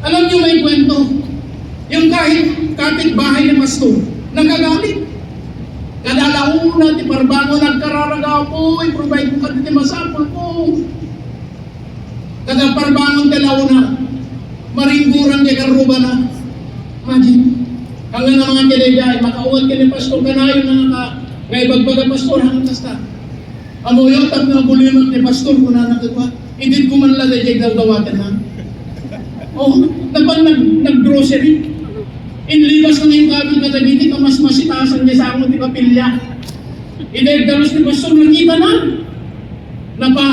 Alam niyo may kwento. Yung kahit kapitbahay ni pastor, nagagalit. Kadalauna, ti parbango nagkararaga po, i-provide mo ka ti masapol po. Kada parbangon dalauna, maringguran ti karuba na. Imagine, hanggang na mga kinayay, makauwad ka ni pastor ka na yun na ngaibagbaga pastor, hanggang kasta. Amoyot at nabulimat ni pastor kung na nagkakwa. Hindi ko man lang daw dawatan na. Oh, dapat nag-grocery. Inliwas na yung gabi na dagiti ka mas masitasan niya sa ako di kapilya. Inagdalos ni pastor, nakita na. Napa,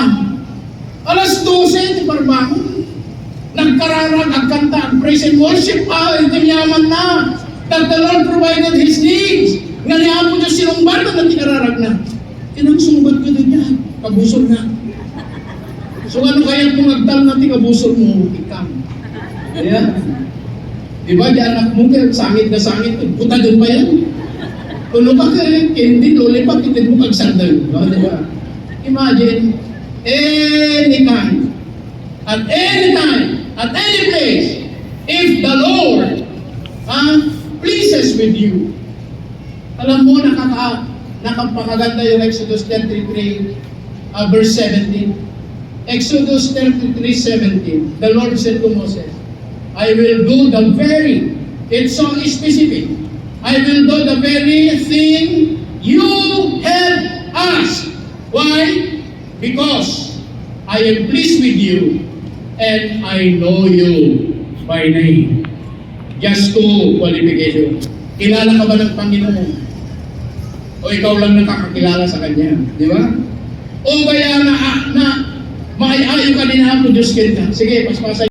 alas 12, di parbangon. Nagkararag, nagkanta, ang praise and worship, ito yaman na. That the Lord provided His needs. Nga niya po niya sinumban na natinararag na. Tinagsumbad ko din yan, kabusol na. So ano kaya kung magdal natin kabusol mo, ikam. Ayan. Diba, di anak mo kaya sangit na sangit, puta doon pa yan. Kung ka kaya, hindi, lollipop, hindi mo kagsandal. Diba? Imagine, anytime, at any time, at any place, if the Lord pleases with you, alam mo, nakapakaganda yung Exodus 33, verse 17. Exodus 33:17. The Lord said to Moses, I will do the very, it's so specific, I will do the very thing you have asked. Why? Because I am pleased with you and I know you by name. Just two qualifications. Kilala ka ba ng Panginoon? O ikaw lang nakakakilala sa Kanya? Di ba? O kaya na maiayo ka din ako, Diyos kita. Sige, paspasay.